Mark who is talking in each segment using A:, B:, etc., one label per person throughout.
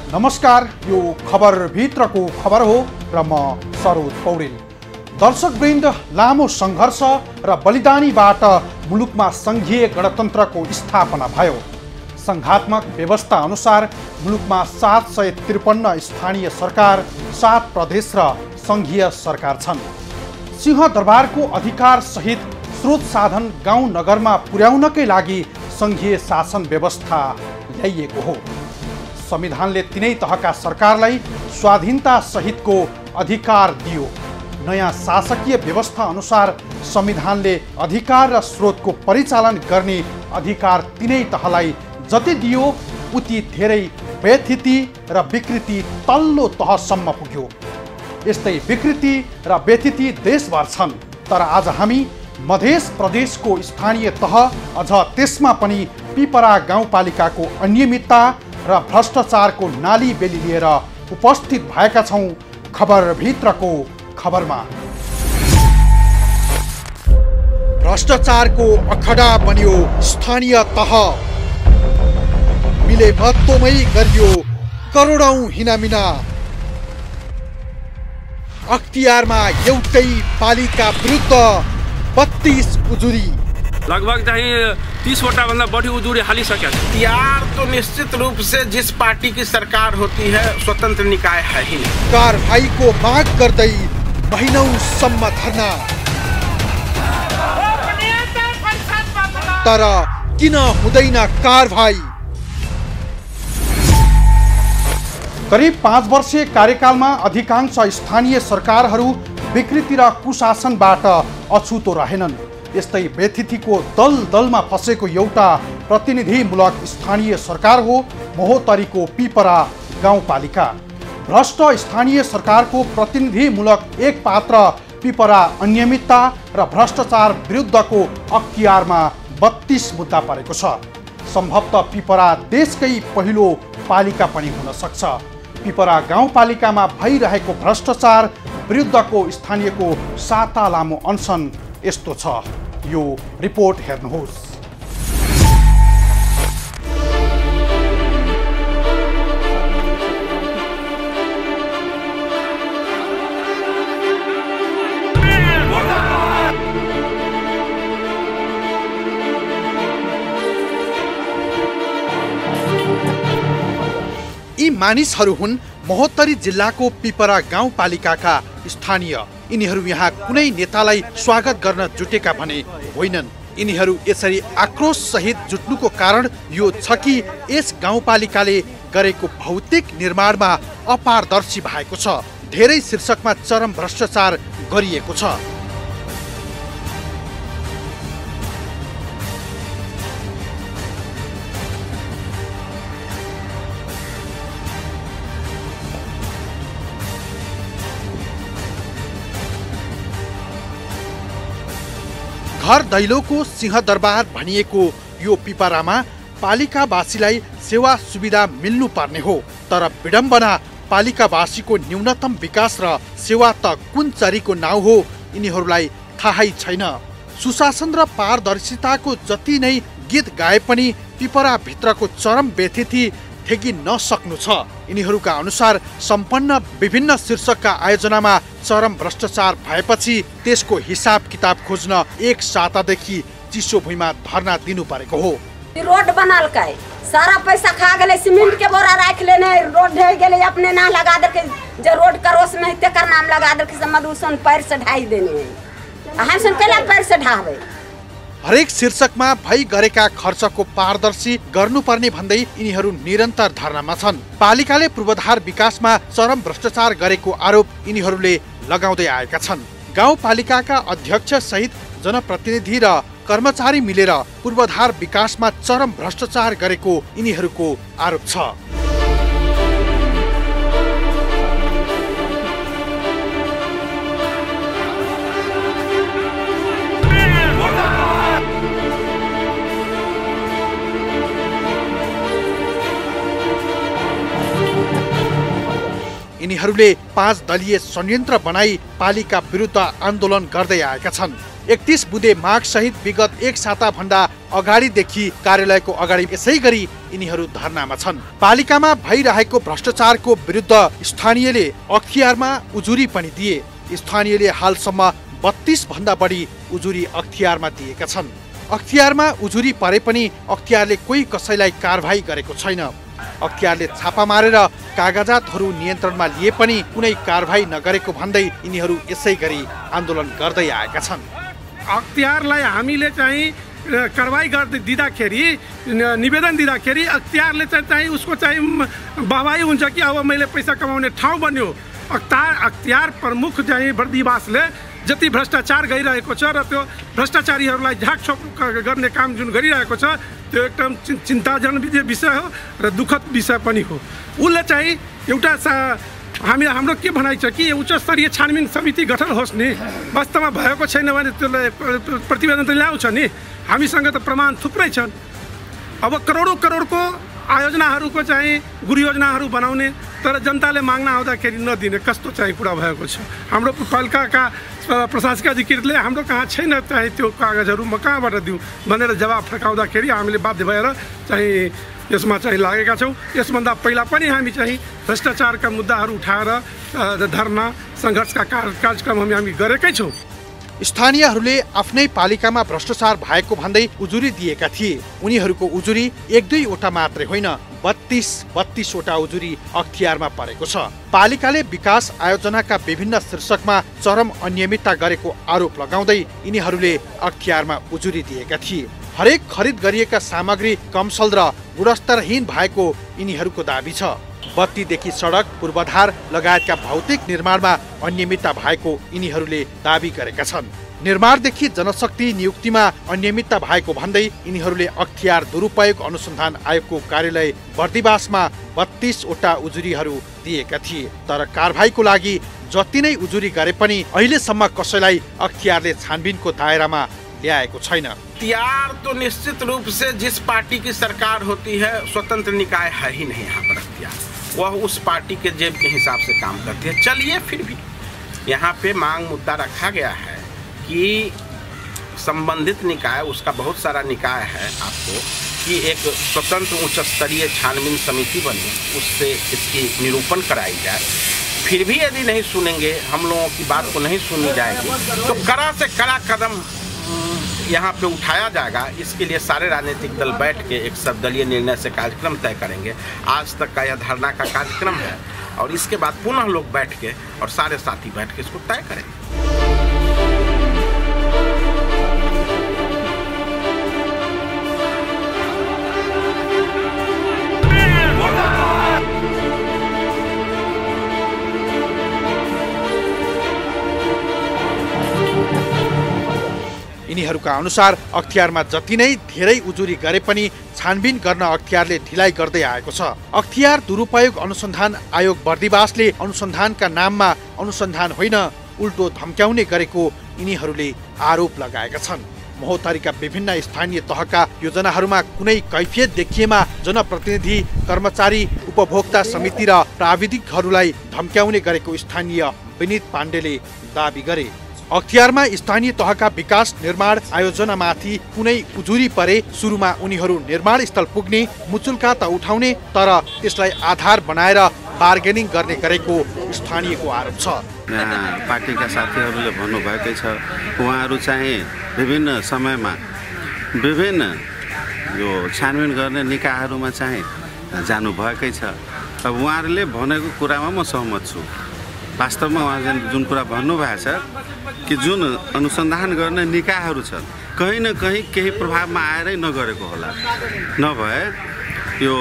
A: नमस्कार, यो खबर भित्रको खबर हो र म सरोज पौडेल। दर्शकवृन्द, लामो सङ्घर्ष र बलिदानीबाट मुलुकमा सङ्घीय गणतन्त्रको स्थापना भयो। सङ्घात्मक व्यवस्था अनुसार मुलुकमा 753 स्थानीय सरकार, 7 प्रदेश र सङ्घीय सरकार छन्। सिंहदरबारको अधिकार सहित स्रोत साधन गाउँ नगरमा पुर्याउनकै लागि सङ्घीय शासन व्यवस्था ल्याइएको हो। संविधानले तिनै तहका सरकारलाई स्वाधीनता सहितको अधिकार दियो। नयाँ शासकीय व्यवस्था अनुसार संविधानले अधिकार र स्रोतको परिचालन गर्ने अधिकार तिनै तहलाई जति दियो उति धेरै व्यथिति र विकृति तल्लो तहसम्म पुग्यो। यस्तै विकृति र व्यथिति देशभर छन्, तर आज हामी मध्य प्रदेशको स्थानीय तह, अझ त्यसमा पनि पिपरा गाउँपालिकाको अनियमितता र भ्रष्टाचारको नाली बेली लिएर उपस्थित भएका छौं खबर भित्रको खबरमा। भ्रष्टाचारको अखडा बन्यो स्थानीय तह, मिले महत्वमै गरियो करोडौं हिनामिना। अख्तियारमा एउटै पालिका विरुद्ध 32 उजुरी,
B: लगभग चाहिँ 30 वटा भन्दा बढी उजुरी हालिसक्या।
C: अख्तियार तो निश्चित रूप से जिस पार्टी की सरकार होती है स्वतंत्र निकाय है ही नहीं।
A: कारबाहीको माग गर्दै महिनौसम्म धरना, तर किन हुँदैन कारबाही? करिब 5 वर्षीय कार्यकालमा अधिकांश स्थानीय सरकारहरू विकृति र कुशासनबाट अछुतो रहेनन्। यस्तै व्यथितिको दलदलमा फसेको एउटा प्रतिनिधिमूलक स्थानीय सरकार हो महोत्तरीको पिपरा गाउँपालिका। भ्रष्ट स्थानीय सरकारको प्रतिनिधिमूलक एक पात्र पिपरा अनियमितता र भ्रष्टाचार विरुद्धको अख्तियारमा 32 मुद्दा परेको छ। सम्भवतः पिपरा देशकै पहिलो पालिका पनि हुन सक्छ। पिपरा गाउँपालिकामा भइरहेको भ्रष्टाचार विरुद्धको स्थानीयको साता लामो अनसन यस्तो छ। यो रिपोर्ट हेर्नुहोस्। यी मानिसहरू हुन् महोत्तरी जिल्लाको पिपरा गाउँपालिकाका स्थानीय। यिनीहरू यहाँ कुनै नेतालाई स्वागत गर्न जुटेका भने होइनन्। यिनीहरू यसरी आक्रोश सहित जुट्नुको कारण यो छ कि यस गाउँपालिकाले गरेको भौतिक निर्माणमा अपारदर्शी भएको छ। धेरै शीर्षकमा चरम भ्रष्टाचार गरिएको छ। घर दैलोको सिंहदरबार भनिएको यो पिपरामा पालिकावासीलाई सेवा सुविधा मिल्नुपर्ने हो, तर विडम्बना पालिकावासीको न्यूनतम विकास र सेवा त कुन चरीको नाउँ हो यिनीहरूलाई थाहै छैन। सुशासन र पारदर्शिताको जति नै गीत गाए पनि पिपरा भित्रको चरम व्यथिति ठेगी नसक्नु छ। यिनीहरूका अनुसार सम्पन्न विभिन्न शीर्षकका आयोजनामा चरम भ्रष्टाचार भएपछि त्यसको हिसाब किताब खोज्न एक सातादेखि चिसो भुइँमा धरना दिनु परेको हो।
D: रोड बनल के सारा पैसा खा गेले, सीमेंट के बोरा राख लेने, रोड ढह गेले, अपने ना लगा दे के जे रोड करोस में तेकर नाम लगा दे के मधुसन पैर से ढाई देने। हम सन केला पैर से ढावे।
A: हरेक शीर्षकमा भई गरेका खर्चको पारदर्शी गर्नुपर्ने भन्दै यिनीहरू निरन्तर धरनामा छन्। पालिकाले पूर्वाधार विकासमा चरम भ्रष्टाचार गरेको आरोप यिनीहरूले लगाउँदै आएका छन्। गाउँपालिकाका अध्यक्ष सहित जनप्रतिनिधि र कर्मचारी मिलेर पूर्वाधार विकासमा चरम भ्रष्टाचार गरेको यिनीहरूको आरोप छ। यिनीहरूले 5 दलीय संयन्त्र बनाई पालिका विरुद्ध आन्दोलन गर्दै आएका छन्। 31 बुँदे माग सहित विगत 1 साता भन्दा अगाडिदेखि कार्यालयको अगाडि यसै गरी यिनीहरू धरनामा छन्। पालिकामा भइरहेको भ्रष्टाचारको विरुद्ध स्थानीयले अख्तियारमा उजुरी पनि दिए। स्थानीयले हालसम्म 32 भन्दा बढी उजुरी अख्तियारमा दिएका छन्। अख्तियारमा उजुरी परे पनि अख्तियारले कोही कसैलाई कारबाही गरेको छैन। अख्तियारले छापा मारेर कागजातहरू नियन्त्रणमा लिए पनि कुनै कारबाही नगरेको भन्दै यिनीहरू यसै गरी आन्दोलन गर्दै आएका छन्।
E: अख्तियारलाई हामीले चाहिँ कारबाही दिँदाखेरि निवेदन दिँदाखेरि अख्तियारले चाहिँ उसको चाहिँ वाहवाही हुन्छ कि अब मैले पैसा कमाउने ठाउँ बन्यो। अख्तियार प्रमुख चाहिँ बर्दिवासले जति भ्रष्टाचार गरिरहेको छ र त्यो भ्रष्टाचारीहरूलाई झाकछोक गर्ने काम जुन गरिरहेको छ त्यो एकदम चिन्ताजनक विषय हो र दुःखद विषय पनि हो। उसले चाहिँ एउटा हाम्रो के भनाइ छ कि उच्च स्तरीय छानबिन समिति गठन होस् नि। वास्तवमा भएको छैन भने त्यसले प्रतिवेदन त ल्याउँछ नि। हामीसँग त प्रमाण थुप्रै छन्। अब करोडौँको आयोजनाहरूको चाहिँ गुरु योजनाहरू बनाउने तर जनताले माग्न आउँदाखेरि नदिने कस्तो चाहिँ कुरा भएको छ। हाम्रो पालिकाका प्रशासनिक अधिकृतले हाम्रो कहाँ छैन चाहिँ त्यो कागजहरू म कहाँबाट दिउँ भनेर जवाब फर्काउँदाखेरि हामीले बाध्य भएर चाहिँ यसमा चाहिँ लागेका छौँ। यसभन्दा पहिला पनि हामी चाहिँ भ्रष्टाचारका मुद्दाहरू उठाएर धरना सङ्घर्षका कार्यक्रमहरू हामी गरेकै छौँ।
A: स्थानीयहरूले आफ्नै पालिकामा भ्रष्टाचार भएको भन्दै उजुरी दिएका थिए। उनीहरूको उजुरी 1-2 वटा मात्रै होइन, 32 वटा उजुरी अख्तियारमा परेको छ। पालिकाले विकास आयोजनाका विभिन्न शीर्षकमा चरम अनियमितता गरेको आरोप लगाउँदै यिनीहरूले अख्तियारमा उजुरी दिएका थिए। हरेक खरिद गरिएका सामग्री कमसल र गुणस्तरहीन भएको यिनीहरूको दाबी छ। बत्तीदेखि सडक पूर्वाधार लगायतका भौतिक निर्माणमा अनियमितता भएको यिनीहरूले दाबी गरेका छन्। निर्माणदेखि जनशक्ति नियुक्तिमा अनियमितता भएको भन्दै यिनीहरूले अख्तियार दुरुपयोग अनुसन्धान आयोगको कार्यालय बर्दिवासमा 32 वटा उजुरीहरू दिएका थिए। तर कारबाहीको लागि जति नै उजुरी गरे पनि अहिलेसम्म कसैलाई अख्तियारले छानबिनको दायरामा ल्याएको छैन।
C: अख्तियार तो निश्चित रूप से जिस पार्टी की सरकार होती है स्वतंत्र निकाय है ही नहीं। यहाँ पर अख्तियार वह उस पार्टी के जेब के हिसाब से काम करती है। चलिए फिर भी यहाँ पे मांग मुद्दा रखा गया है कि संबंधित निकाय, उसका बहुत सारा निकाय है आपको, कि एक स्वतंत्र उच्च स्तरीय छानबीन समिति बने, उससे इसकी निरूपण कराई जाए। फिर भी यदि नहीं सुनेंगे, हम लोगों की बात को नहीं सुनी जाएगी तो कड़ा से कड़ा कदम यहाँ पे उठाया जाएगा। इसके लिए सारे राजनीतिक दल बैठ के एक सर्वदलीय निर्णय से कार्यक्रम तय करेंगे। आज तक का यह धरना का कार्यक्रम है और इसके बाद पुनः लोग बैठ के और सारे साथी बैठ के इसको तय करेंगे।
A: यिनीहरूका अनुसार अख्तियारमा जति नै धेरै उजुरी गरे पनि छानबिन गर्न अख्तियारले ढिलाइ गर्दै आएको छ। अख्तियार दुरुपयोग अनुसन्धान आयोग बर्दिवासले अनुसन्धानका नाममा अनुसन्धान होइन उल्टो धम्क्याउने गरेको यिनीहरूले आरोप लगाएका छन्। महोत्तरीका विभिन्न स्थानीय तहका योजनाहरूमा कुनै कैफियत देखिएमा जनप्रतिनिधि, कर्मचारी, उपभोक्ता समिति र प्राविधिकहरूलाई धम्क्याउने गरेको स्थानीय विनित पाण्डेले दाबी गरे। अख्तियारमा स्थानीय तहका विकास निर्माण आयोजनामाथि कुनै उजुरी परे सुरुमा उनीहरू निर्माण स्थल पुग्ने, मुचुल्का त उठाउने तर त्यसलाई आधार बनाएर बार्गेनिङ गर्ने गरेको स्थानीयको आरोप छ।
F: पार्टीका साथीहरूले भन्नुभएकै छ, उहाँहरू चाहिँ विभिन्न समयमा विभिन्न यो छानबिन गर्ने निकायहरूमा चाहिँ जानुभएकै छ। अब उहाँहरूले भनेको कुरामा म सहमत छु। वास्तवमा उहाँले जुन कुरा भन्नुभएको छ कि जुन अनुसन्धान गर्ने निकायहरू छन् कहीँ न कहीँ केही प्रभावमा आएरै नगरेको होला। नभए यो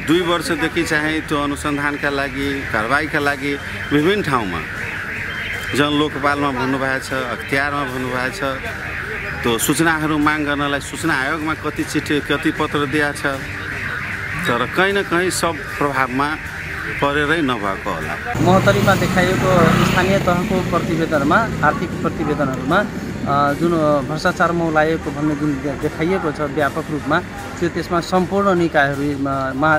F: 2 वर्षदेखि चाहिँ त्यो अनुसन्धानका लागि, कारबाहीका लागि विभिन्न ठाउँमा जनलोकपालमा भन्नुभएको छ, अख्तियारमा भन्नुभएको छ, त्यो सूचनाहरू माग गर्नलाई सूचना आयोगमा कति चिठी कति पत्र दिएको छ, तर कहीँ न कहीँ सब प्रभावमा परेरै नभएको होला।
G: महोत्तरीमा देखाइएको स्थानीय तहको प्रतिवेदनमा, आर्थिक प्रतिवेदनहरूमा जुन भ्रष्टाचार मौलाएको भन्ने जुन देखाइएको छ व्यापक रूपमा, त्यो त्यसमा सम्पूर्ण निकायहरूमा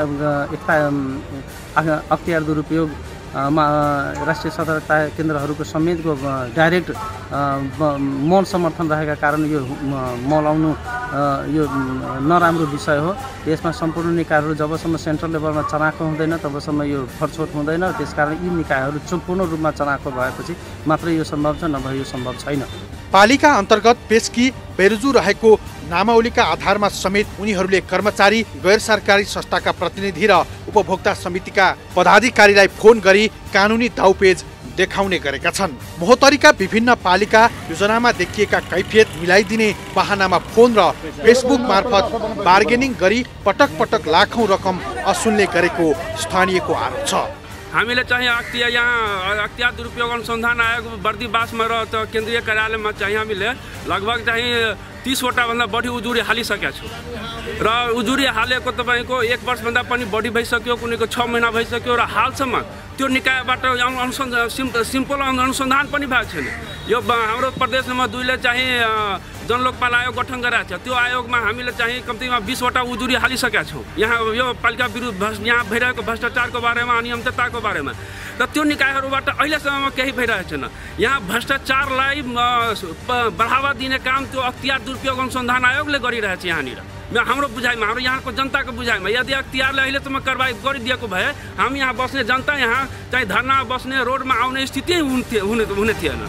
G: अख्तियार दुरुपयोग राष्ट्रिय सतर्कता केन्द्रहरूको समेतको डाइरेक्ट मौन समर्थन रहेका कारण यो मौलाउनु यो नराम्रो विषय हो। यसमा सम्पूर्ण निकायहरू जबसम्म सेन्ट्रल लेभलमा चनाखो हुँदैन तबसम्म यो फरछोट हुँदैन। त्यसकारण यी निकायहरू सम्पूर्ण रूपमा चनाखो भएपछि मात्रै यो सम्भव छ, नभए यो सम्भव छैन।
A: पालिका अन्तर्गत पेस्की बेरुजु रहेको नामावलीका आधारमा समेत उनीहरूले कर्मचारी, गैर सरकारी संस्थाका प्रतिनिधि र उपभोक्ता समितिका पदाधिकारीलाई फोन गरी कानुनी दाउपेच देखाउने गरेका छन्। महोत्तरीका विभिन्न पालिका योजनामा देखिएका कैफियत मिलाइदिने बहानामा फोन र फेसबुक मार्फत बार्गेनिङ गरी पटक पटक लाखौं रकम असुल्ने गरेको स्थानीयको आरोप छ।
B: हामीले चाहिँ अख्तियार दुरुपयोग अनुसन्धान आयोग बर्दीवासमा र केन्द्रीय कार्यालयमा चाहिँ हामीले लगभग चाहिँ 30वटा भन्दा बढी उजुरी हालिसकेका छौँ र उजुरी हालेको तपाईँको 1 वर्षभन्दा पनि बढी भइसक्यो, कुनैको 6 महिना भइसक्यो र हालसम्म त्यो निकायबाट सिम्पल अनुसन्धान पनि भएको छैन। यो हाम्रो प्रदेश नम्बर 2 ले चाहिँ जनलोकपाल आयोग गठन गरेको छ। त्यो आयोगमा हामीले चाहिँ कम्तीमा 20वटा उजुरी हालिसकेका छौँ यहाँ यो पालिका विरुद्ध यहाँ भइरहेको भ्रष्टाचारको बारेमा, अनियमितताको बारेमा। र त्यो निकायहरूबाट अहिलेसम्म केही भइरहेको छैन। यहाँ भ्रष्टाचारलाई बढावा दिने काम त्यो अख्तियार दुरुपयोग अनुसन्धान आयोगले गरिरहेछ। यहाँनिर हाम्रो बुझाइमा, हाम्रो यहाँको जनताको बुझाइमा यदि अख्तियारले अहिलेसम्म कारबाही गरिदिएको भए हामी यहाँ बस्ने जनता यहाँ चाहिँ धरना बस्ने, रोडमा आउने स्थिति हुने थिएन।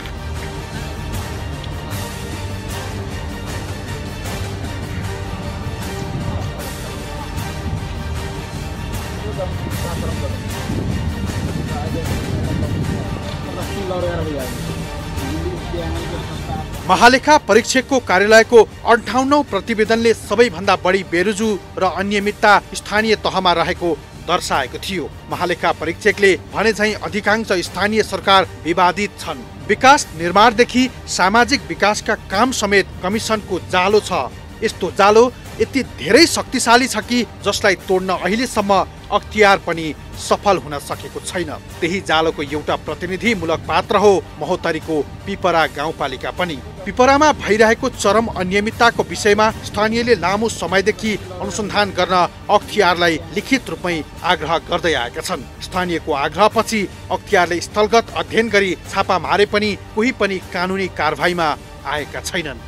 A: महालेखा परीक्षकको कार्यालयको 58औं प्रतिवेदनले सबैभन्दा बढी बेरुजु र अनियमितता स्थानीय तहमा रहेको दर्शाएको थियो। महालेखा परीक्षकले भने चाहिँ अधिकांश स्थानीय सरकार विवादित छन्। विकास निर्माणदेखि सामाजिक विकासका काम समेत कमिसनको जालो छ। यस्तो जालो यति धेरै शक्तिशाली छ कि जसलाई तोड्न अहिलेसम्म अख्तियार पनि सफल हुन सकेको छैन। त्यही जालोको एउटा प्रतिनिधिमूलक पात्र हो महोत्तरीको पिपरा गाउँपालिका पनि। पिपरामा भइरहेको चरम अनियमितताको विषयमा स्थानीयले लामो समयदेखि अनुसन्धान गर्न अख्तियारलाई लिखित रूपमै आग्रह गर्दै आएका छन्। स्थानीयको आग्रहपछि अख्तियारले स्थलगत अध्ययन गरी छापा मारे पनि कोही पनि कानुनी कारबाहीमा आएका छैनन्।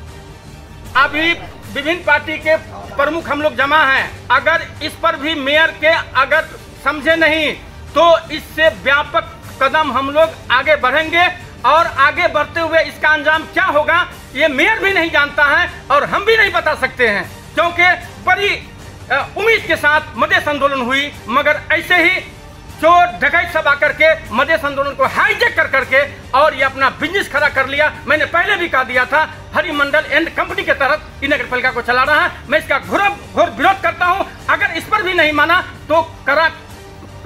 H: अभी विभिन्न पार्टी के प्रमुख हम लोग जमा हैं। अगर इस पर भी मेयर के अगर समझे नहीं तो इससे व्यापक कदम हम लोग आगे बढ़ेंगे और आगे बढ़ते हुए इसका अंजाम क्या होगा ये मेयर भी नहीं जानता है और हम भी नहीं बता सकते हैं, क्योंकि बड़ी उम्मीद के साथ मधेश आंदोलन हुई, मगर ऐसे ही चोर डकैत सब आकर के मधेश आंदोलन को हाईजैक कर करके और ये अपना बिजनेस खड़ा कर लिया। मैंने पहले भी कहा दिया था हरिमंडल एंड कंपनी के तहत इ नगर पालिका को चला रहा है। मैं इसका घोर विरोध करता हूं। अगर इस पर भी नहीं माना तो कड़ा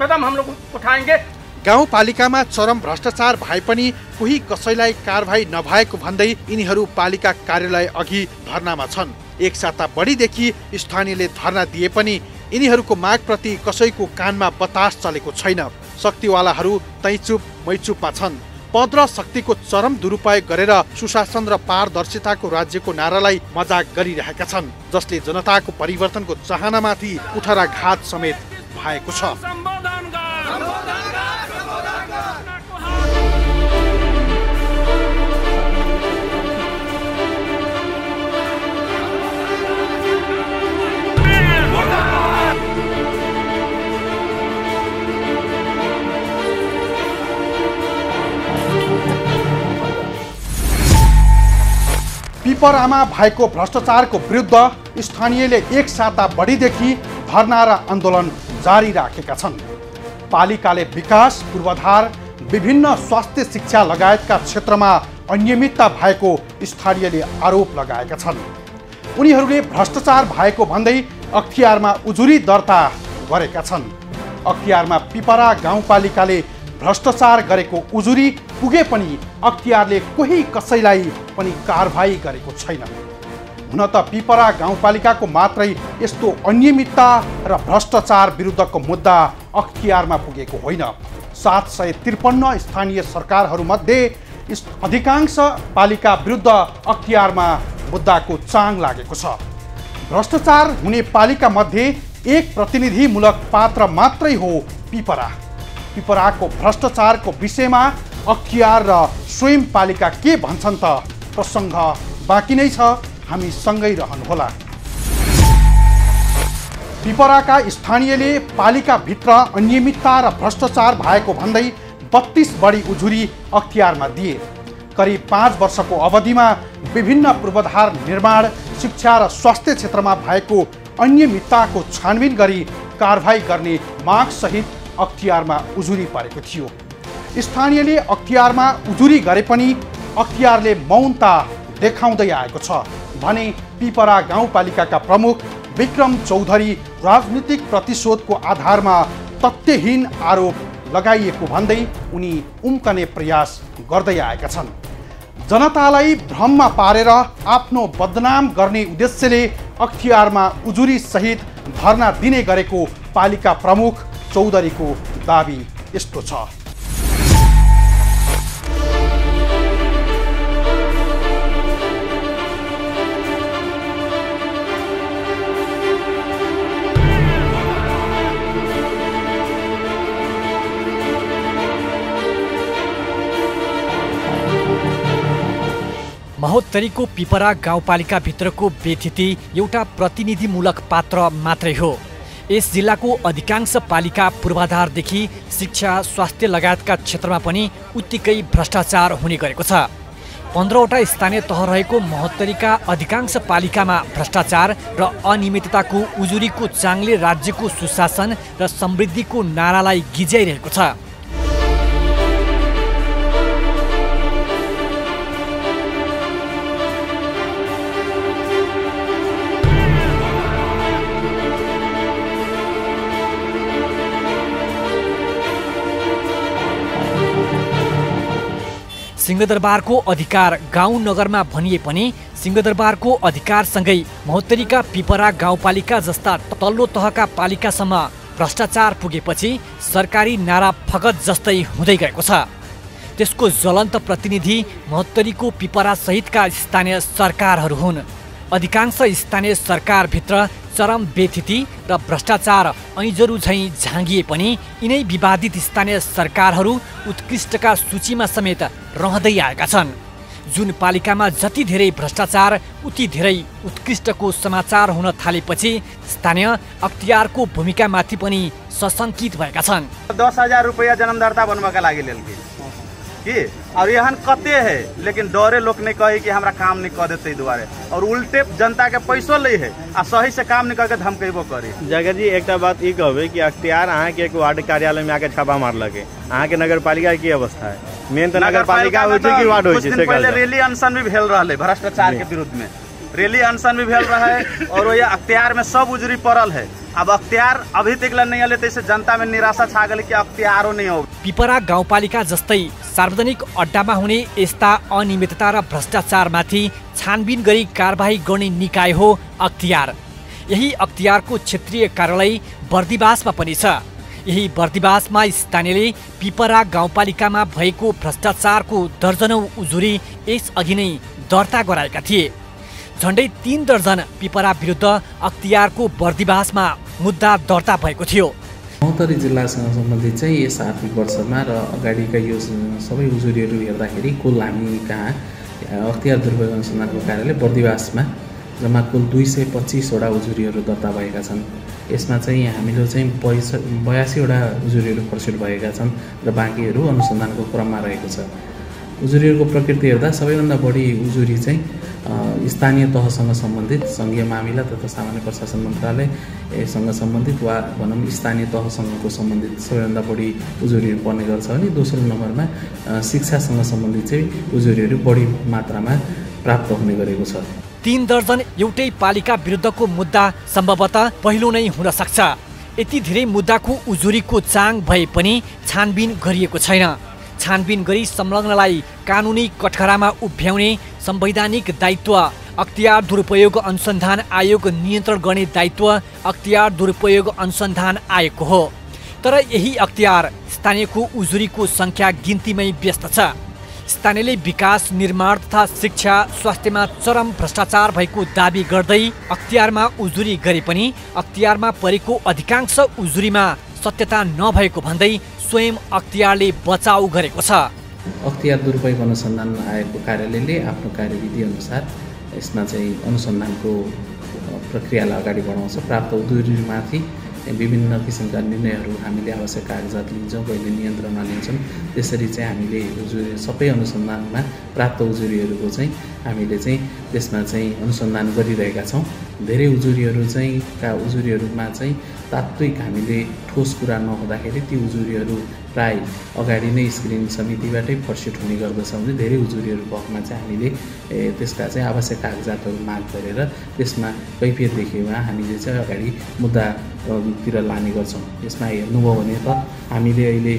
H: कदम हम लोग उठाएंगे।
A: गाउँपालिकामा चरम भ्रष्टाचार भए पनि कोही कसैलाई कारबाही नभएको भन्दै यिनीहरू पालिका कार्यालय अघि धरनामा छन्। एक साता बढीदेखि स्थानीयले धरना दिए पनि यिनीहरूको मागप्रति कसैको कानमा बतास चलेको छैन। शक्तिवालाहरू तै चुप मै चुपमा छन्। पद र शक्तिको चरम दुरुपयोग गरेर सुशासन र पारदर्शिताको राज्यको नारालाई मजाक गरिरहेका छन्, जसले जनताको परिवर्तनको चाहनामाथि कुठाराघात समेत भएको छ। पिपरामा भएको भ्रष्टाचारको विरुद्ध स्थानीयले एक साता बढीदेखि धरना र आन्दोलन जारी राखेका छन्। पालिकाले विकास, पूर्वाधार, विभिन्न स्वास्थ्य, शिक्षा लगायतका क्षेत्रमा अनियमितता भएको स्थानीयले आरोप लगाएका छन्। उनीहरूले भ्रष्टाचार भएको भन्दै अख्तियारमा उजुरी दर्ता गरेका छन्। अख्तियारमा पिपरा गाउँपालिकाले भ्रष्टाचार गरेको उजुरी पुगे पनि अख्तियारले कोही कसैलाई पनि कारबाही गरेको छैन। हुन त पिपरा गाउँपालिकाको मात्रै यस्तो अनियमितता र भ्रष्टाचार विरुद्धको मुद्दा अख्तियारमा पुगेको होइन। 753 स्थानीय सरकारहरूमध्ये अधिकांश पालिका विरुद्ध अख्तियारमा मुद्दाको चाङ लागेको छ। भ्रष्टाचार हुने पालिका मध्ये एक प्रतिनिधिमूलक पात्र मात्रै हो पिपरा। पिपराको भ्रष्टाचारको विषयमा अख्तियार र स्वयं पालिका के भन्छन् त? प्रसङ्ग बाँकी नै छ, हामी सँगै रहनुहोला। पिपराका स्थानीयले पालिकाभित्र अनियमितता र भ्रष्टाचार भएको भन्दै 32 बढी उजुरी अख्तियारमा दिए। करिब 5 वर्षको अवधिमा विभिन्न पूर्वाधार निर्माण, शिक्षा र स्वास्थ्य क्षेत्रमा भएको अनियमितताको छानबिन गरी कारबाही गर्ने मागसहित अख्तियारमा उजुरी परेको थियो। स्थानीयले अख्तियारमा उजुरी गरे पनि अख्तियारले मौनता देखाउँदै आएको छ भने पिपरा गाउँपालिकाका प्रमुख विक्रम चौधरी राजनीतिक प्रतिशोधको आधारमा तथ्यहीन आरोप लगाइएको भन्दै उनी उम्कने प्रयास गर्दै आएका छन्। जनतालाई भ्रममा पारेर आफ्नो बदनाम गर्ने उद्देश्यले अख्तियारमा उजुरी सहित धरना दिने गरेको पालिका प्रमुख चौधरीको दाबी यस्तो छ।
I: महोत्तरीको पिपरा गाउँपालिकाभित्रको बेथिति एउटा प्रतिनिधिमूलक पात्र मात्रै हो। यस जिल्लाको अधिकांश पालिका पूर्वाधारदेखि शिक्षा, स्वास्थ्य लगायतका क्षेत्रमा पनि उत्तिकै भ्रष्टाचार हुने गरेको छ। 15वटा स्थानीय तह रहेको महोत्तरीका अधिकांश पालिकामा भ्रष्टाचार र अनियमितताको उजुरीको चाङले राज्यको सुशासन र समृद्धिको नारालाई गिज्याइरहेको छ। सिंहदरबारको अधिकार गाउँ नगरमा भनिए पनि सिंहदरबारको अधिकारसँगै महोत्तरीका पिपरा गाउँपालिका जस्ता तल्लो तहका पालिकासम्म भ्रष्टाचार पुगेपछि सरकारी नारा फगत जस्तै हुँदै गएको छ। त्यसको ज्वलन्त प्रतिनिधि महोत्तरीको पिपरा सहितका स्थानीय सरकारहरू हुन्। अधिकांश स्थानीय सरकारभित्र चरम बेथिति र भ्रष्टाचार ऐजरू झैँ झाँगिए पनि यिनै विवादित स्थानीय सरकारहरू उत्कृष्टका सूचीमा समेत रहँदै आएका छन्। जुन पालिकामा जति धेरै भ्रष्टाचार उति धेरै उत्कृष्टको समाचार हुन थालेपछि स्थानीय अख्तियारको भूमिकामाथि पनि सशंकित भएका छन्।
J: 10,000 रुपया जन्मदाता बनवा के लागे लेल कि और यहाँ कते है, लेकिन डरे लोग ने कहे कि हमरा काम नहीं कर देते दुआरे, और उल्टे जनता के पैसो ले है आ सही से काम नहीं करके धमकेबो करे।
K: जगह जी एक बात ई कहबे कि अख्तियार अहाँ के वार्ड कार्यालय में आके छापा मार लगे, अहाँ के नगर पालिका की अवस्था है? मेन तो नगर पालिका होय छै कि वार्ड होय छै?
J: पहले रैली अनशन भी भेल रहले भ्रष्टाचार के विरुद्ध में, रैली अनशन भी भेल रहे और ये अख्तियार में सब उजरी पड़ल है। अब अख्तियार अभी तक नहीं आले, तैसे जनता में निराशा छा गई कि अख्तियारो नहीं हो।
I: पिपरा गाउँपालिका जस्तै सार्वजनिक अड्डामा हुने यस्ता अनियमितता र भ्रष्टाचारमाथि छानबिन गरी कारबाही गर्ने निकाय हो अख्तियार। यही अख्तियारको क्षेत्रीय कार्यालय बर्दिवासमा पनि छ। यही बर्दिवासमा स्थानीयले पिपरा गाउँपालिकामा भएको भ्रष्टाचारको दर्जनौं उजुरी यसअघि नै दर्ता गराएका थिए। झन्डै 3 दर्जन पिपरा विरुद्ध अख्तियारको बर्दिवासमा मुद्दा दर्ता भएको थियो।
L: महोत्तरी जिल्लासँग सम्बन्धित चाहिँ यस आर्थिक वर्षमा र अगाडिका यो सबै उजुरीहरू हेर्दाखेरि कुल हामी कहाँ अख्तियार दुरुपयोग अनुसन्धानको कार्यालय बर्दिवासमा जम्मा कुल 225वटा उजुरीहरू दर्ता भएका छन्। यसमा चाहिँ हामीले चाहिँ 82वटा उजुरीहरू प्रस्तुत भएका छन् र बाँकीहरू अनुसन्धानको क्रममा रहेको छ। उजुरीहरूको प्रकृति हेर्दा सबैभन्दा बढी उजुरी चाहिँ स्थानीय तहसँग सम्बन्धित सङ्घीय मामिला तथा सामान्य प्रशासन मन्त्रालयसँग सम्बन्धित वा भनौँ स्थानीय तहसँगको सम्बन्धित सबैभन्दा बढी उजुरीहरू पर्ने गर्छ भने दोस्रो नम्बरमा शिक्षासँग सम्बन्धित चाहिँ उजुरीहरू बढी मात्रामा प्राप्त हुने गरेको छ।
I: 3 दर्जन एउटै पालिका विरुद्धको मुद्दा सम्भवतः पहिलो नै हुन सक्छ। यति धेरै मुद्दाको उजुरीको चाङ भए पनि छानबिन गरिएको छैन। छानबिन गरी संलग्नलाई कानुनी कठघरामा उभ्याउने संवैधानिक दायित्व अख्तियार दुरुपयोग अनुसन्धान आयोग नियन्त्रण गर्ने दायित्व अख्तियार दुरुपयोग अनुसन्धान आयोगको हो। तर यही अख्तियार स्थानीयको उजुरीको सङ्ख्या गिन्तीमै व्यस्त छ। स्थानीयले विकास, निर्माण तथा शिक्षा, स्वास्थ्यमा चरम भ्रष्टाचार भएको दाबी गर्दै अख्तियारमा उजुरी गरे पनि अख्तियारमा परेको अधिकांश उजुरीमा सत्यता नभएको भन्दै स्वयं अख्तियारले बचाउ गरेको छ।
L: अख्तियार दुरुपयोग अनुसन्धान आयोगको कार्यालयले आफ्नो कार्यविधि अनुसार यसमा चाहिँ अनुसन्धानको प्रक्रियालाई अगाडि बढाउँछ। प्राप्त उजुरीमाथि विभिन्न किसिमका निर्णयहरू हामीले आवश्यक कागजात लिन्छौँ, कहिले नियन्त्रणमा लिन्छौँ। त्यसरी चाहिँ हामीले उजुरी सबै अनुसन्धानमा प्राप्त उजुरीहरूको चाहिँ हामीले चाहिँ त्यसमा चाहिँ अनुसन्धान गरिरहेका छौँ। धेरै उजुरीहरूमा चाहिँ तात्विक हामीले ठोस कुरा नहुँदाखेरि ती उजुरीहरू प्राय अगाडि नै स्क्रिनिङ समितिबाटै फर्सेट हुने गर्दछ भने धेरै उजुरीहरूको हकमा चाहिँ हामीले त्यसका चाहिँ आवश्यक कागजातहरू माग गरेर त्यसमा कैफियत देखेमा हामीले चाहिँ अगाडि मुद्दातिर लाने गर्छौँ। यसमा हेर्नुभयो भने त हामीले अहिले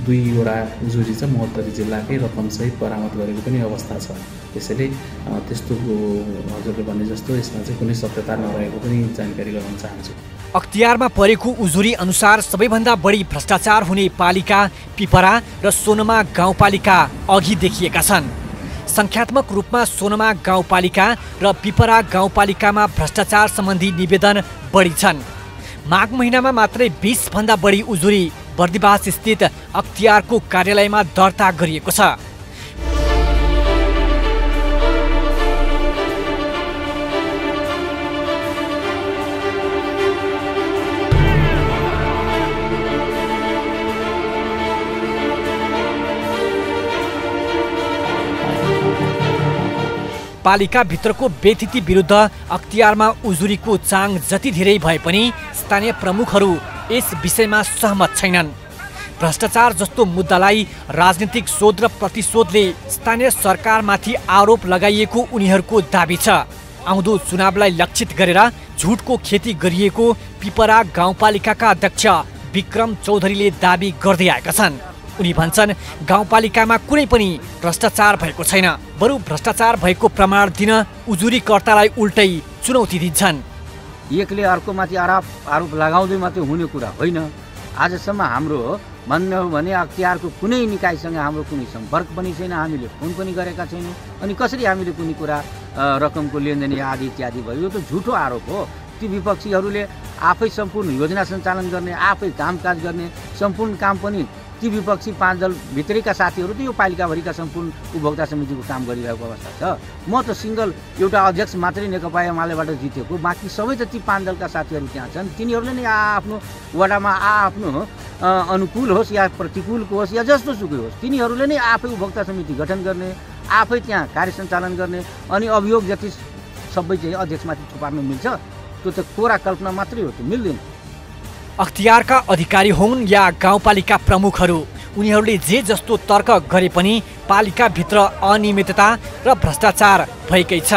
L: 2वटा उजुरी चाहिँ महोत्तरी जिल्लाकै रकमसहित बरामद गरेको पनि अवस्था छ। त्यसैले त्यस्तो हजुरले भने जस्तो यसमा चाहिँ कुनै सत्यता नरहेको पनि जानकारी गराउन चाहन्छु।
I: अख्तियारमा परेको उजुरी अनुसार सबैभन्दा बढी भ्रष्टाचार हुने पालिका पिपरा र सोनमा गाउँपालिका अघि देखिएका छन्। संख्यात्मक रूपमा सोनमा गाउँपालिका र पिपरा गाउँपालिकामा भ्रष्टाचार सम्बन्धी निवेदन बढी छन्। माघ महिनामा मात्रै 20 भन्दा बढी उजुरी बर्दिवास स्थित अख्तियारको कार्यालयमा दर्ता गरिएको छ। पालिका भित्रको बेथिति विरुद्ध अख्तियारमा उजुरीको चाङ जति धेरै भए पनि स्थानीय प्रमुखहरू यस विषयमा सहमत छैनन्। भ्रष्टाचार जस्तो मुद्दालाई राजनीतिक शोध र प्रतिशोधले स्थानीय सरकारमाथि आरोप लगाइएको उनीहरूको दाबी छ। आउँदो चुनावलाई लक्षित गरेर झुटको खेती गरिएको पिपरा गाउँपालिकाका अध्यक्ष विक्रम चौधरीले दाबी गर्दै आएका छन्। उनी भन्छन् गाउँपालिकामा कुनै पनि भ्रष्टाचार भएको छैन, बरु भ्रष्टाचार भएको प्रमाण दिन उजुरीकर्तालाई उल्टै चुनौती दिन्छन्।
M: एकले अर्कोमाथि आरोप लगाउँदै मात्रै हुने कुरा होइन। आजसम्म हाम्रो भन्ने हो भने अख्तियारको कुनै निकायसँग हाम्रो कुनै सम्पर्क पनि छैन, हामीले फोन पनि गरेका छैनौँ। अनि कसरी हामीले कुनै कुरा रकमको लेनदेन आदि इत्यादि भयो, यो त झुटो आरोप हो। ती विपक्षीहरूले आफै सम्पूर्ण योजना सञ्चालन गर्ने, आफै कामकाज गर्ने, सम्पूर्ण काम पनि ती विपक्षी 5 दल भित्रैका साथीहरू त यो पालिकाभरिका सम्पूर्ण उपभोक्ता समितिको काम गरिरहेको अवस्था छ। म त सिङ्गल एउटा अध्यक्ष मात्रै नेकपा एमालेबाट जितेको, बाँकी सबै त ती 5 दलका साथीहरू त्यहाँ छन्। तिनीहरूले नै आफ्नो वडामा आफ्नो अनुकूल होस् या प्रतिकूलको होस् या जस्तो सुकै होस्, तिनीहरूले नै आफै उपभोक्ता समिति गठन गर्ने, आफै त्यहाँ कार्य सञ्चालन गर्ने। अनि अभियोग जति सबै चाहिँ अध्यक्षमाथि थुपार्न मिल्छ, त्यो त कोरा कल्पना मात्रै हो, त्यो मिल्दैन।
I: अख्तियारका अधिकारी हुन् या गाउँपालिका प्रमुखहरू, उनीहरूले जे जस्तो तर्क गरे पनि पालिकाभित्र अनियमितता र भ्रष्टाचार भएकै छ।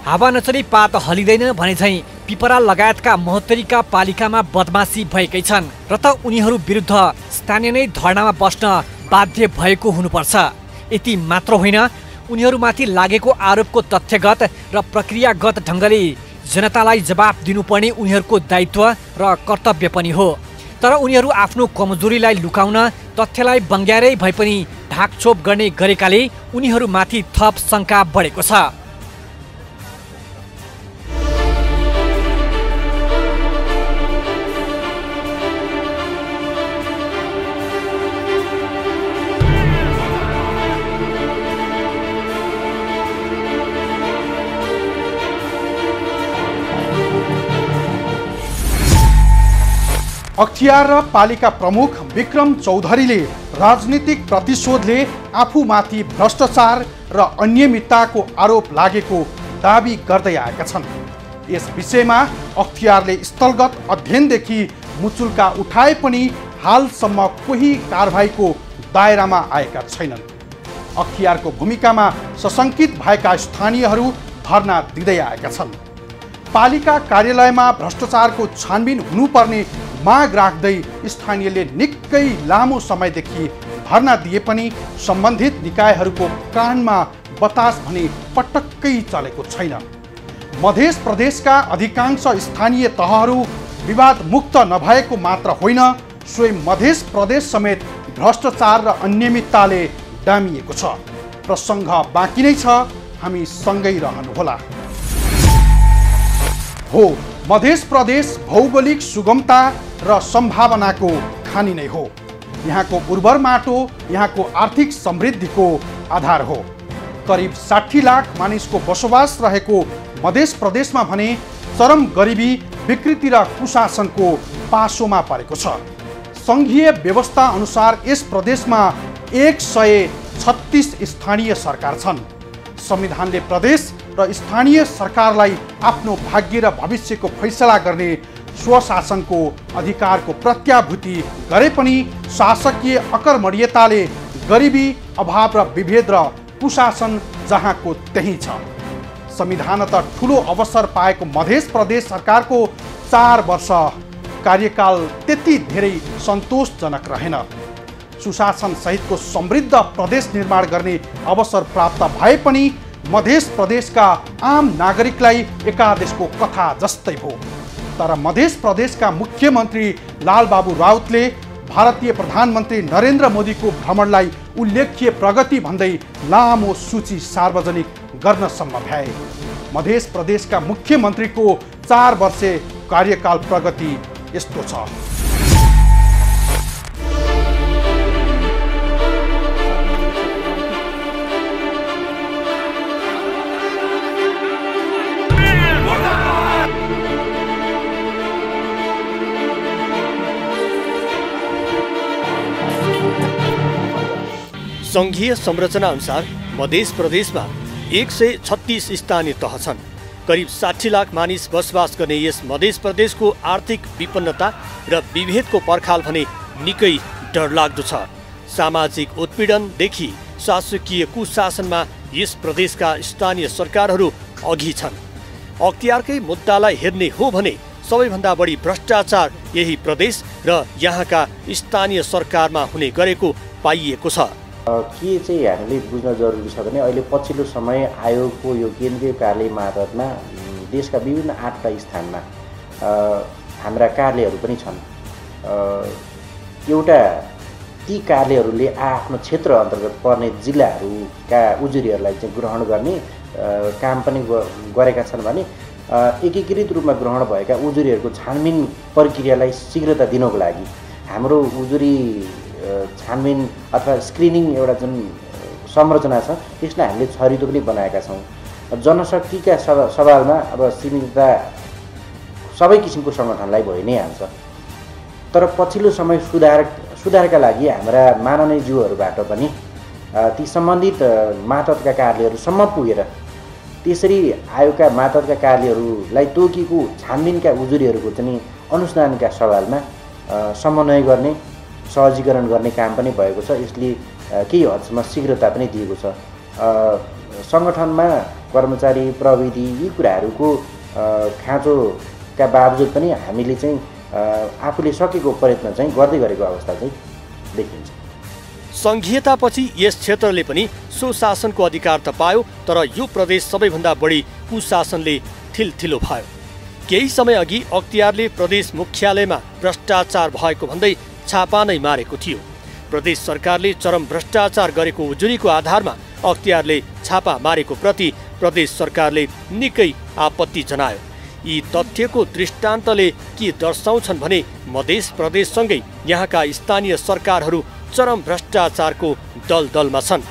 I: हावा नचली पात हलिँदैन भने झैँ पिपरा लगायतका महोत्तरीका पालिकामा बदमासी भएकै छन् र त उनीहरू विरुद्ध स्थानीय नै धरनामा बस्न बाध्य भएको हुनुपर्छ। यति मात्र होइन, उनीहरूमाथि लागेको आरोपको तथ्यगत र प्रक्रियागत ढङ्गले जनतालाई जवाफ दिनुपर्ने उनीहरूको दायित्व र कर्तव्य पनि हो। तर उनीहरू आफ्नो कमजोरीलाई लुकाउन तथ्यलाई बङ्ग्यारै भए पनि ढाकछोप गर्ने गरेकाले उनीहरूमाथि थप शङ्का बढेको छ।
A: अख्तियार र पालिका प्रमुख विक्रम चौधरीले राजनीतिक प्रतिशोधले आफूमाथि भ्रष्टाचार र अनियमितताको आरोप लागेको दाबी गर्दै आएका छन्। यस विषयमा अख्तियारले स्थलगत अध्ययनदेखि मुचुल्का उठाए पनि हालसम्म कोही कारबाहीको दायरामा आएका छैनन्। अख्तियारको भूमिकामा सशङ्कित भएका स्थानीयहरू धरना दिँदै आएका छन्। पालिका कार्यालयमा भ्रष्टाचारको छानबिन हुनुपर्ने माग राख्दै स्थानीयले निकै लामो समयदेखि धरना दिए पनि सम्बन्धित निकायहरूको कानमा बतास भने पटक्कै चलेको छैन। मध्य प्रदेशका अधिकांश स्थानीय तहहरू विवाद मुक्त नभएको मात्र होइन, स्वयं मध्य प्रदेश समेत भ्रष्टाचार र अनियमितताले डामिएको छ। प्रसङ्ग बाँकी नै छ, हामी सँगै रहनुहोला। हो, मध्य प्रदेश भौगोलिक सुगमता र सम्भावनाको खानी नै हो। यहाँको उर्वर माटो यहाँको आर्थिक समृद्धिको आधार हो। करिब 60 लाख मानिसको बसोबास रहेको मध्य प्रदेशमा भने चरम गरिबी, विकृति र कुशासनको पासोमा परेको छ। सङ्घीय व्यवस्था अनुसार यस प्रदेशमा 136 स्थानीय सरकार छन्। संविधानले प्रदेश र स्थानीय सरकारलाई आफ्नो भाग्य र भविष्यको फैसला गर्ने स्वशासनको अधिकारको प्रत्याभूति गरे पनि शासकीय अकर्मण्यताले गरिबी, अभाव र विभेद र कुशासन जहाँको त्यही छ। संविधानतः ठुलो अवसर पाएको मध्य प्रदेश सरकारको 4 वर्ष कार्यकाल त्यति धेरै सन्तोषजनक रहेन। सुशासन सहितको समृद्ध प्रदेश निर्माण गर्ने अवसर प्राप्त भए पनि मध्य प्रदेशका आम नागरिकलाई एकादेशको कथा जस्तै भयो। तर मध्य प्रदेशका मुख्यमन्त्री लालबाबु राउतले भारतीय प्रधानमन्त्री नरेन्द्र मोदीको भ्रमणलाई उल्लेख्य प्रगति भन्दै लामो सूची सार्वजनिक गर्नसम्म भ्याए। मध्य प्रदेशका मुख्यमन्त्रीको 4 वर्षे कार्यकाल प्रगति यस्तो छ।
N: सङ्घीय संरचना अनुसार मध्य प्रदेशमा 136 स्थानीय तह छन्। करिब 60 लाख मानिस बसोबास गर्ने यस मध्य प्रदेशको आर्थिक विपन्नता र विभेदको पर्खाल भने निकै डरलाग्दो छ। सामाजिक उत्पीडनदेखि शासकीय कुशासनमा यस प्रदेशका स्थानीय सरकारहरू अघि छन्। अख्तियारकै मुद्दालाई हेर्ने हो भने सबैभन्दा बढी भ्रष्टाचार यही प्रदेश र यहाँका स्थानीय सरकारमा हुने गरेको पाइएको छ।
O: के चाहिँ हामीले बुझ्न जरुरी छ भने अहिले पछिल्लो समय आयोगको यो केन्द्रीय कार्यालय मार्फतमा देशका विभिन्न 8 स्थानमा हाम्रा कार्यालयहरू पनि छन्। एउटा ती कार्यालयहरूले आफ्नो क्षेत्र अन्तर्गत पर्ने जिल्लाहरूका उजुरीहरूलाई चाहिँ ग्रहण गर्ने काम पनि गरेका छन् भने एकीकृत रूपमा ग्रहण भएका उजुरीहरूको छानबिन प्रक्रियालाई शीघ्रता दिनको लागि हाम्रो उजुरी छानबिन अथवा स्क्रिनिङ एउटा जुन संरचना छ त्यसलाई हामीले छरितो पनि बनाएका छौँ। जनशक्तिका सवालमा अब सीमितता सबै किसिमको सङ्गठनलाई भइ नै हाल्छ। तर पछिल्लो समय सुधारका लागि हाम्रा माननीय ज्यूहरूबाट पनि ती सम्बन्धित मातहतका कार्यालयहरूसम्म पुगेर त्यसरी आयोगका मातहतका कार्यालयहरूलाई तोकिएको छानबिनका उजुरीहरूको चाहिँ अनुसन्धानका सवालमा समन्वय गर्ने, सहजीकरण गर्ने काम पनि भएको छ। यसले केही हदसम्म शीघ्रता पनि दिएको छ। सङ्गठनमा कर्मचारी, प्रविधि यी कुराहरूको खाँचोका बावजुद पनि हामीले चाहिँ आफूले सकेको प्रयत्न चाहिँ गर्दै गरेको अवस्था चाहिँ देखिन्छ।
N: सङ्घीयतापछि यस क्षेत्रले पनि सुशासनको अधिकार त पायो, तर यो प्रदेश सबैभन्दा बढी कुशासनले थिलथिलो भयो। केही समय अघि अख्तियारले प्रदेश मुख्यालयमा भ्रष्टाचार भएको भन्दै छापा नै मारेको थियो। प्रदेश सरकारले चरम भ्रष्टाचार गरेको उजुरीको आधारमा अख्तियारले छापा मारेको प्रति प्रदेश सरकारले निकै आपत्ति जनायो। यी तथ्यको दृष्टान्तले के दर्शाउँछन् भने मध्य प्रदेशसँगै यहाँका स्थानीय सरकारहरू चरम भ्रष्टाचारको दलदलमा छन्।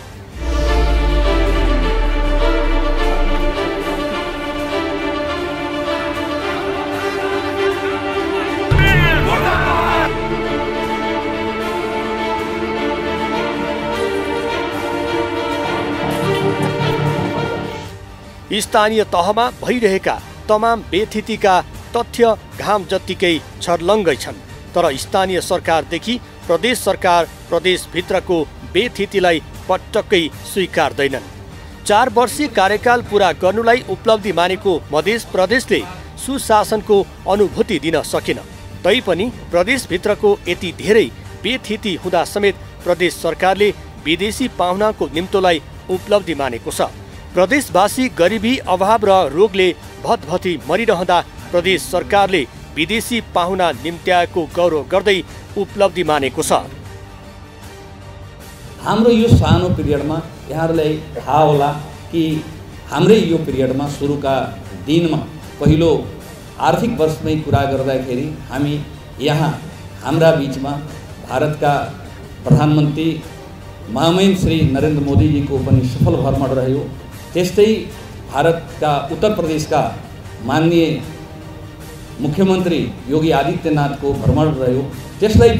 N: स्थानीय तहमा भइरहेका तमाम बेथितिका तथ्य घाम जत्तिकै छर्लङ्गै छन्। तर स्थानीय सरकारदेखि प्रदेश सरकार प्रदेशभित्रको बेथितिलाई पटक्कै स्वीकार्दैनन्। 4 वर्षीय कार्यकाल पूरा गर्नुलाई उपलब्धि मानेको मध्य प्रदेशले सुशासनको अनुभूति दिन सकेन। तैपनि प्रदेशभित्रको यति धेरै बेथिति हुँदा समेत प्रदेश सरकारले विदेशी पाहुनाको निम्तोलाई उपलब्धि मानेको छ। प्रदेशवासी गरिबी, अभाव र रोगले भतभती मरिरहँदा प्रदेश सरकारले विदेशी पाहुना निम्त्याएको गौरव गर्दै उपलब्धि मानेको छ।
L: हाम्रो यो सानो पिरियडमा यहाँहरूलाई थाहा होला कि हाम्रै यो पिरियडमा सुरुका दिनमा पहिलो आर्थिक वर्षमै कुरा गर्दाखेरि हामी यहाँ हाम्रा बिचमा
P: भारतका प्रधानमन्त्री महामहिम श्री नरेन्द्र मोदीजीको पनि सफल भ्रमण रह्यो। त्यस्तै भारतका उत्तर प्रदेशका माननीय मुख्यमन्त्री योगी आदित्यनाथको भ्रमण रह्यो। त्यसलाई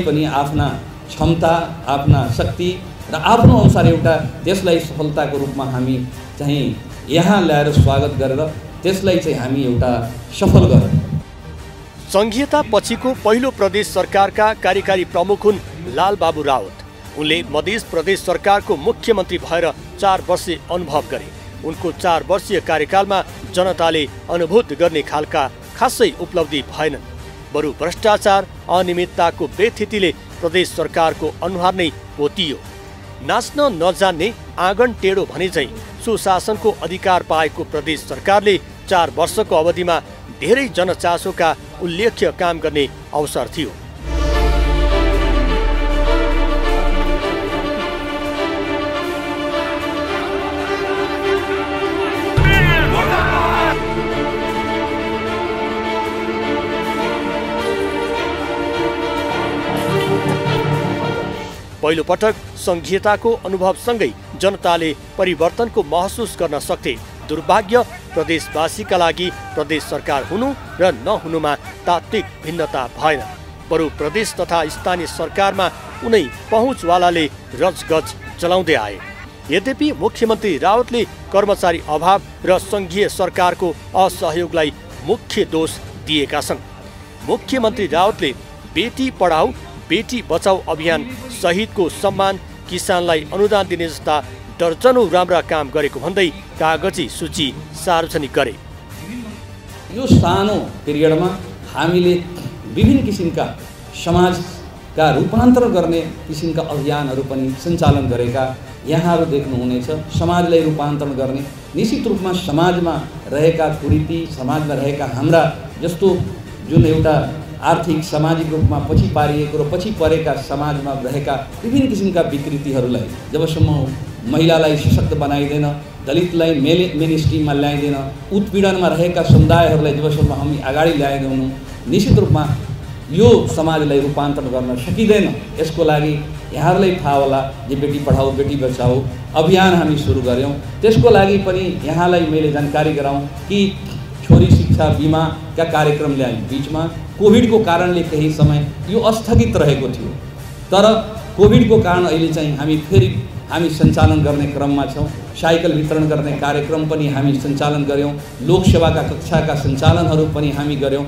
P: पनि आफ्ना क्षमता, आफ्ना शक्ति र आफ्नो अनुसार एउटा त्यसलाई सफलताको रूपमा हामी चाहिँ यहाँ ल्याएर स्वागत गरेर त्यसलाई चाहिँ हामी एउटा सफल गरौँ।
N: संघीयता पछिको पहिलो प्रदेश सरकारका कार्यकारी प्रमुख हुन् लालबाबु राउत। उनले मध्य प्रदेश सरकारको मुख्यमन्त्री भएर 4 वर्ष अनुभव गरे। उनको 4 वर्षीय कार्यकालमा जनताले अनुभूत गर्ने खालका खासै उपलब्धि भएनन्। बरु भ्रष्टाचार, अनियमितताको बेथितिले प्रदेश सरकारको अनुहार नै पोतियो। नाच्न नजान्ने आँगन टेढो भने झैं सुशासनको अधिकार पाएको प्रदेश सरकारले 4 वर्षको अवधिमा धेरै जनचासोका उल्लेख्य काम गर्ने अवसर थियो। पहिलो पटक संघीयताको अनुभवसँगै जनताले परिवर्तनको महसुस गर्न सक्थे। दुर्भाग्य प्रदेशवासीका लागि प्रदेश सरकार हुनु र नहुनुमा तात्विक भिन्नता भएन। बरु प्रदेश तथा स्थानीय सरकारमा उनै पहुँचवालाले रजगज चलाउँदै आए। यद्यपि मुख्यमन्त्री राउतले कर्मचारी अभाव र संघीय सरकारको असहयोगलाई मुख्य दोष दिएका छन्। मुख्यमन्त्री राउतले बेटी पढाऊ बेटी बचाऊ अभियान सहितको सम्मान, किसानलाई अनुदान दिने जस्ता दर्जनौं राम्रा काम गरेको भन्दै कागजी सूची सार्वजनिक गरे।
P: यो सानो पिरियडमा हामीले विभिन्न किसिमका समाजका रूपान्तरण गर्ने किसिमका अभियानहरू पनि सञ्चालन गरेका यहाँहरू देख्नुहुनेछ। समाजलाई रूपान्तरण गर्ने निश्चित रूपमा समाजमा रहेका कुरीति, समाजमा रहेका हाम्रा जस्तो जुन एउटा आर्थिक सामाजिक रूपमा पछि पारिएको र पछि परेका समाजमा रहेका विभिन्न किसिमका विकृतिहरूलाई जबसम्म महिलालाई सशक्त बनाइदैन, दलितलाई मेन स्ट्रिममा ल्याइदैन, उत्पीडनमा रहेका समुदायहरूलाई जबसम्म हामी अगाडि ल्याएनौँ, निश्चित रूपमा यो समाजलाई रूपान्तरण गर्न सकिँदैन। यसको लागि यहाँहरूलाई थाहा होला जे बेटी पढाऊ बेटी बचाऊ अभियान हामी सुरु गऱ्यौँ। त्यसको लागि पनि यहाँलाई मैले जानकारी गराउँ कि छोरी शिक्षा बीमाका कार्यक्रम ल्यायौँ। बीचमा कोभिडको कारणले केही समय यो स्थगित रहेको थियो, तर कोभिडको कारण अहिले चाहिँ हामी सञ्चालन गर्ने क्रममा छौँ। साइकल वितरण गर्ने कार्यक्रम पनि हामी सञ्चालन गऱ्यौँ। लोकसेवाका कक्षाका सञ्चालनहरू पनि हामी गऱ्यौँ।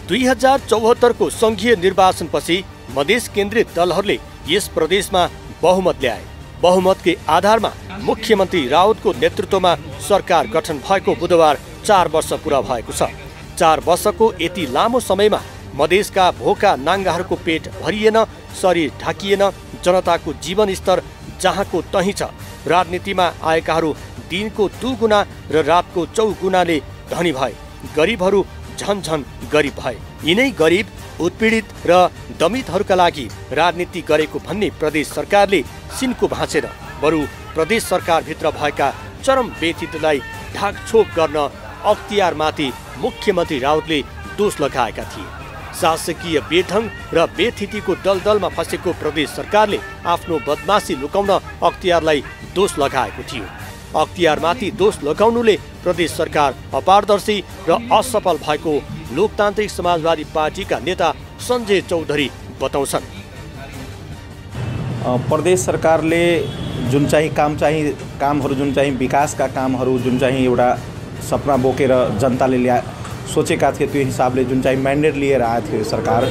N: 2074 को संघीय निर्वाचनपछि मधेस केन्द्रित दलहरूले यस प्रदेशमा बहुमत ल्याए। बहुमतकै आधारमा मुख्यमन्त्री राउतको नेतृत्वमा सरकार गठन भएको बुधबार 4 वर्ष पुरा भएको छ। 4 वर्षको यति लामो समयमा मधेसका भोका नाङ्गाहरूको पेट भरिएन, शरीर ढाकिएन, जनताको जीवन स्तर जहाँको तहीँ छ। राजनीतिमा आएकाहरू दिनको 2 गुना र रातको 4 गुनाले धनी भए। गरिबहरू झन गरिब भए। यिनै गरिब, उत्पीडित र दमितहरूका लागि राजनीति गरेको भन्ने प्रदेश सरकारले सिनको भाँचेर बरु प्रदेश सरकारभित्र भएका चरम बेथितलाई ढाकछोप गर्न अख्तियारमाथि मुख्यमन्त्री राउतले दोष लगाएका थिए। शासकीय बेढङ र बेथितिको दलदलमा फँसेको प्रदेश सरकारले आफ्नो बदमासी लुकाउन अख्तियारलाई दोष लगाएको थियो। अख्तियारमाथि दोष लगाउनुले प्रदेश सरकार अपारदर्शी र असफल भएको लोकतान्त्रिक समाजवादी पार्टीका नेता सञ्जय चौधरी बताउँछन्।
Q: प्रदेश सरकारले जुन चाहिँ कामहरू जुन चाहिँ विकासका कामहरू जुन चाहिँ एउटा सपना बोकेर जनताले सोचेका थिए त्यो हिसाबले जुन चाहिँ म्यान्डेट लिएर आएको थियो सरकार,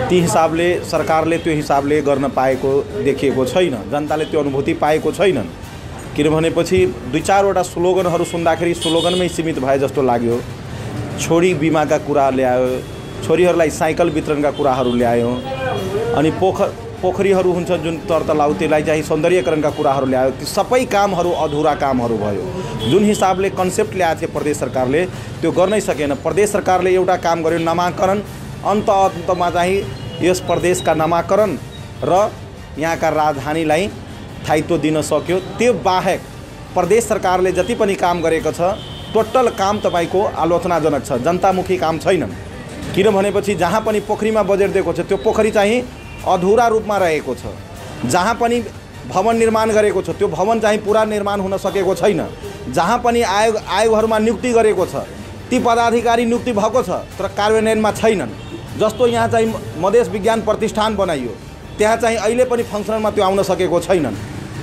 Q: ती हिसाबले सरकारले त्यो हिसाबले गर्न पाएको देखिएको छैन। जनताले त्यो अनुभूति पाएको छैनन्। किनभनेपछि 2-4 वटा स्लोगनहरू सुन्दाखेरि स्लोगनमै सीमित भए जस्तो लाग्यो। छोरी बिमाका कुरा ल्यायो, छोरीहरूलाई साइकल वितरणका कुराहरू ल्यायो, अनि पोखरीहरू हुन्छ जुन तरतलाउ त्यसलाई चाहिँ सौन्दर्यकरणका कुराहरू ल्यायो। ती सबै कामहरू अधुरा कामहरू भयो। जुन हिसाबले कन्सेप्ट ल्याएको थियो प्रदेश सरकारले त्यो गर्नै सकेन। प्रदेश सरकारले एउटा काम गर्यो, नामाकरण। अन्तमा चाहिँ यस प्रदेशका नामाकरण र यहाँका राजधानीलाई स्थायित्व दिन सक्यो। त्यो बाहेक प्रदेश सरकारले जति पनि काम गरेको छ टोटल काम तपाईको आलोचनाजनक छ, जनतामुखी काम छैनन्। किनभनेपछि जहाँ पनि पोखरीमा बजेट दिएको छ त्यो पोखरी चाहिँ अधुरा रूपमा रहेको छ। जहाँ पनि भवन निर्माण गरेको छ त्यो भवन चाहिँ पुरा निर्माण हुन सकेको छैन। जहाँ पनि आयोगहरूमा नियुक्ति गरेको छ ती पदाधिकारी नियुक्ति भएको छ तर कार्यान्वयनमा छैनन्। जस्तो यहाँ चाहिँ मधेस विज्ञान प्रतिष्ठान बनाइयो, त्यहाँ चाहिँ अहिले पनि फङ्सनमा त्यो आउन सकेको छैनन्।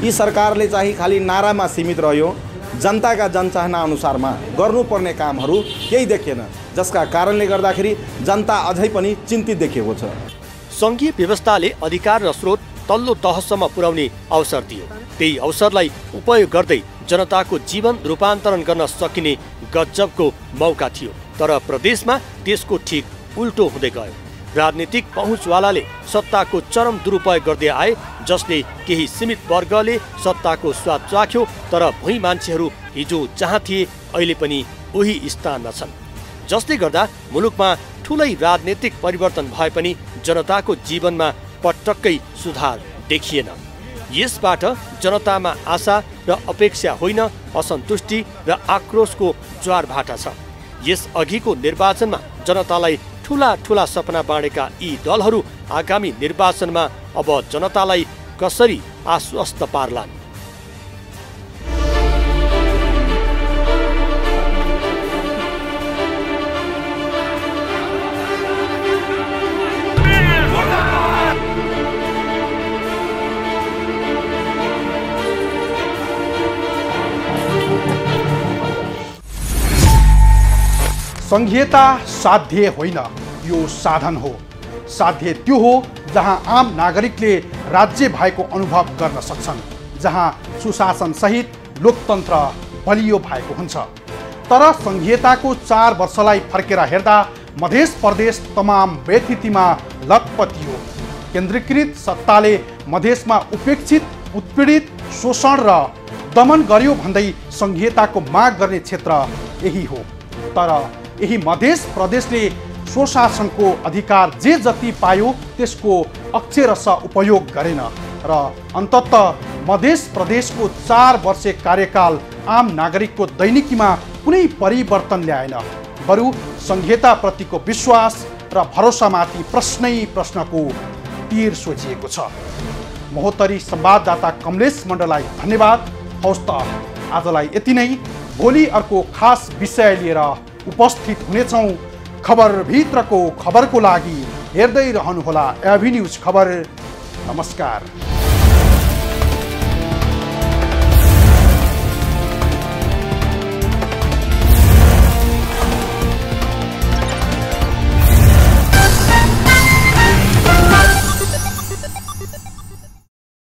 Q: यी सरकारले चाहिँ खालि नारामा सीमित रह्यो, जनताका जनचाहना अनुसारमा गर्नुपर्ने कामहरू केही देखिएन, जसका कारणले गर्दाखेरि जनता अझै पनि चिन्तित देखिएको छ।
N: सङ्घीय व्यवस्थाले अधिकार र स्रोत तल्लो तहसम्म पुर्याउने अवसर दियो। त्यही अवसरलाई उपयोग गर्दै जनताको जीवन रूपान्तरण गर्न सकिने गजबको मौका थियो। तर प्रदेशमा त्यसको ठिक उल्टो हुँदै गयो। राजनीतिक पहुँचवालाले सत्ताको चरम दुरुपयोग गर्दै आए, जसले केही सीमित वर्गले सत्ताको स्वाद चाख्यो, तर भुइँ मान्छेहरू हिजो जहाँ थिए अहिले पनि उही स्थानमा छन्। जसले गर्दा मुलुकमा ठुलै राजनीतिक परिवर्तन भए पनि जनताको जीवनमा पटक्कै सुधार देखिएन। यसबाट जनतामा आशा र अपेक्षा होइन, असन्तुष्टि र आक्रोशको ज्वारभाटा छ। यस अघिको निर्वाचनमा जनतालाई ठुला ठुला सपना बाँडेका यी दलहरू आगामी निर्वाचनमा अब जनतालाई कसरी आश्वस्त पार्लान्?
A: संघीयता साध्य होइन, यो साधन हो। साध्य त्यो हो जहाँ आम नागरिकले राज्य भएको अनुभव गर्न सक्छन्, जहाँ सुशासन सहित लोकतन्त्र बलियो भएको हुन्छ। तर संघीयताको 4 वर्षलाई फर्केर हेर्दा मध्य प्रदेश तमाम व्यथितिमा लतपतियो। केन्द्रीकृत सत्ताले मधेसमा उपेक्षित, उत्पीडित, शोषण र दमन गर्यो भन्दै संघीयताको माग गर्ने क्षेत्र यही हो। तर यही मध्य प्रदेशले स्वशासनको अधिकार जे जति पायो त्यसको अक्षरश उपयोग गरेन र अन्ततः मध्य प्रदेशको 4 वर्षे कार्यकाल आम नागरिकको दैनिकीमा कुनै परिवर्तन ल्याएन। बरु संघीयताप्रतिको विश्वास र भरोसामाथि प्रश्नै प्रश्नको तीर सोचिएको छ। महोत्तरी संवाददाता कमलेश मण्डललाई धन्यवाद। हौस् त आजलाई यति नै। भोलि अर्को खास विषय लिएर उपस्थित हुनेछौँ। खबरभित्रको खबरको लागि हेर्दै रहनुहोला एभी न्यूज खबर। नमस्कार।